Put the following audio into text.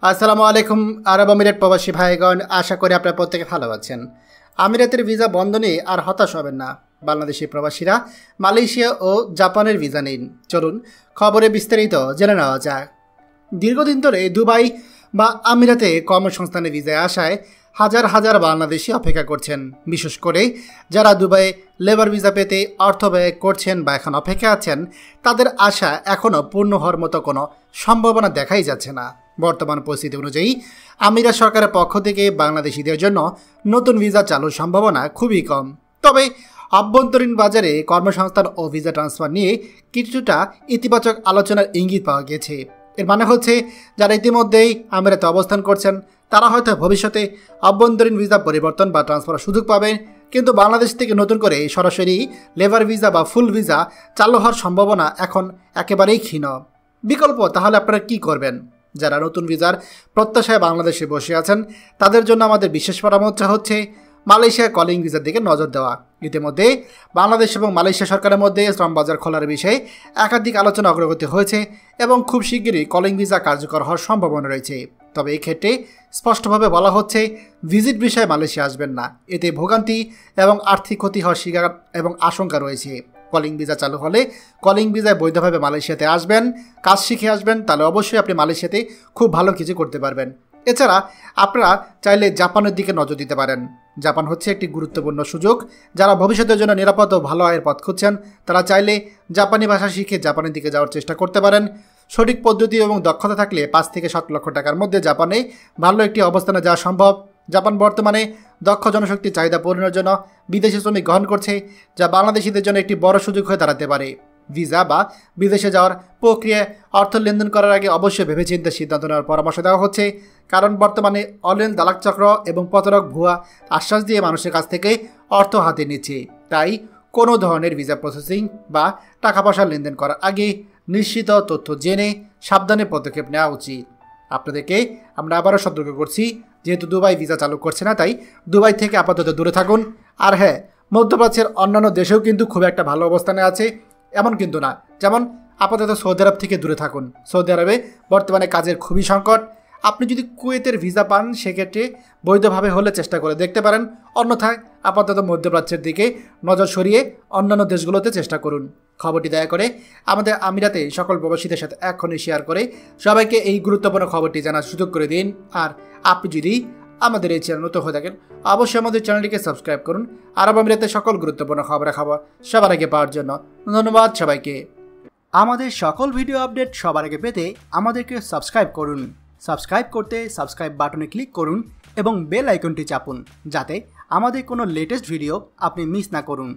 আসসালামু আলাইকুম আরব আমিরাত প্রবাসী ভাইগণ, আশা করি আপনারা প্রত্যেকে ভালো আছেন। আমিরাতের ভিসা বন্ধ নিয়ে আর হতাশ হবেন না। বাংলাদেশি প্রবাসীরা মালয়েশিয়া ও জাপানের ভিসা নিন। চলুন খবরে বিস্তারিত জেনে নেওয়া যাক। দীর্ঘদিন ধরে দুবাই বা আমিরাতে কর্মসংস্থানের ভিসায় আসায় হাজার হাজার বাংলাদেশি অপেক্ষা করছেন। বিশেষ করে যারা দুবাইয়ে লেবার ভিসা পেতে অর্থ ব্যয় করছেন বা এখন অপেক্ষা আছেন, তাদের আশা এখনও পূর্ণ হওয়ার মতো কোনো সম্ভাবনা দেখাই যাচ্ছে না। বর্তমান পরিস্থিতি অনুযায়ী আমিরাত সরকারের পক্ষ থেকে বাংলাদেশিদের জন্য নতুন ভিসা চালুর সম্ভাবনা খুবই কম। তবে অভ্যন্তরীণ বাজারে কর্মসংস্থান ও ভিসা ট্রান্সফার নিয়ে কিছুটা ইতিবাচক আলোচনার ইঙ্গিত পাওয়া গেছে। এর মানে হচ্ছে যারা ইতিমধ্যেই আমিরাতে অবস্থান করছেন তারা হয়তো ভবিষ্যতে অভ্যন্তরীণ ভিসা পরিবর্তন বা ট্রান্সফারের সুযোগ পাবেন, কিন্তু বাংলাদেশ থেকে নতুন করে সরাসরি লেবার ভিসা বা ফুল ভিসা চালু হওয়ার সম্ভাবনা এখন একেবারেই ক্ষীণ। বিকল্প তাহলে আপনারা কী করবেন? যারা নতুন ভিসার প্রত্যাশায় বাংলাদেশে বসে আছেন তাদের জন্য আমাদের বিশেষ পরামর্শ হচ্ছে মালয়েশিয়া কলিং ভিসার দিকে নজর দেওয়া। ইতিমধ্যে বাংলাদেশ এবং মালয়েশিয়া সরকারের মধ্যে শ্রম বাজার খোলার বিষয়ে একাধিক আলোচনা অগ্রগতি হয়েছে এবং খুব শিগগিরই কলিং ভিসা কার্যকর হওয়ার সম্ভাবনা রয়েছে। তবে এই ক্ষেত্রে স্পষ্টভাবে বলা হচ্ছে ভিজিট বিষয়ে মালয়েশিয়া আসবেন না, এতে ভোগান্তি এবং আর্থিক ক্ষতি হওয়ার শিকার এবং আশঙ্কা রয়েছে। কলিং ভিসা চালু হলে কলিং ভিসায় বৈধভাবে মালয়েশিয়াতে আসবেন, কাজ শিখে আসবেন, তাহলে অবশ্যই আপনি মালয়েশিয়াতে খুব ভালো কিছু করতে পারবেন। এছাড়া আপনারা চাইলে জাপানের দিকে নজর দিতে পারেন। জাপান হচ্ছে একটি গুরুত্বপূর্ণ সুযোগ। যারা ভবিষ্যতের জন্য নিরাপদ ও ভালো আয়ের পথ খুঁজছেন তারা চাইলে জাপানি ভাষা শিখে জাপানের দিকে যাওয়ার চেষ্টা করতে পারেন। সঠিক পদ্ধতি এবং দক্ষতা থাকলে 5 থেকে 7 লক্ষ টাকার মধ্যে জাপানে ভালো একটি অবস্থানে যাওয়া সম্ভব। জাপান বর্তমানে দক্ষ জনশক্তির চাহিদা পূরণের জন্য বিদেশি শ্রমিক গ্রহণ করছে, যা বাংলাদেশিদের জন্য একটি বড় সুযোগ হয়ে দাঁড়াতে পারে। ভিসা বা বিদেশে যাওয়ার প্রক্রিয়ায় অর্থ লেনদেন করার আগে অবশ্যই ভেবেচিন্তে সিদ্ধান্ত নেওয়ার পরামর্শ দেওয়া হচ্ছে, কারণ বর্তমানে অনলাইন দালাল চক্র এবং প্রতারক ভুয়া আশ্বাস দিয়ে মানুষের কাছ থেকে অর্থ হাতে নিচ্ছে। তাই কোনো ধরনের ভিসা প্রসেসিং বা টাকা পয়সা লেনদেন করার আগে নিশ্চিত তথ্য জেনে সাবধানে পদক্ষেপ নেওয়া উচিত। আপনাদেরকে আমরা আবারও সতর্ক করছি, যেহেতু দুবাই ভিসা চালু করছে না, তাই দুবাই থেকে আপাতত দূরে থাকুন। আর হ্যাঁ, মধ্যপ্রাচ্যের অন্যান্য দেশেও কিন্তু খুব একটা ভালো অবস্থানে আছে এমন কিন্তু না। যেমন আপাতত সৌদি আরব থেকে দূরে থাকুন। সৌদি আরবে বর্তমানে কাজের খুবই সংকট। আপনি যদি কুয়েতের ভিসা পান সেক্ষেত্রে বৈধভাবে হলে চেষ্টা করে দেখতে পারেন, অন্যথায় আপাতত মধ্যপ্রাচ্যের দিকে নজর সরিয়ে অন্যান্য দেশগুলোতে চেষ্টা করুন। খবরটি দয়া করে আমাদের আমিরাতে সকল প্রবাসীদের সাথে এখনই শেয়ার করে সবাইকে এই গুরুত্বপূর্ণ খবরটি জানার সুযোগ করে দিন। আর আপনি যদি আমাদের এই চ্যানেল নতুন হয়ে থাকেন অবশ্যই আমাদের চ্যানেলটিকে সাবস্ক্রাইব করুন আরব আমিরাতে সকল গুরুত্বপূর্ণ খবর সবার আগে পাওয়ার জন্য। ধন্যবাদ সবাইকে। আমাদের সকল ভিডিও আপডেট সবার আগে পেতে আমাদেরকে সাবস্ক্রাইব করুন। সাবস্ক্রাইব করতে সাবস্ক্রাইব বাটনে ক্লিক করুন এবং বেল আইকনটি চাপুন, যাতে আমাদের কোনো লেটেস্ট ভিডিও আপনি মিস না করুন।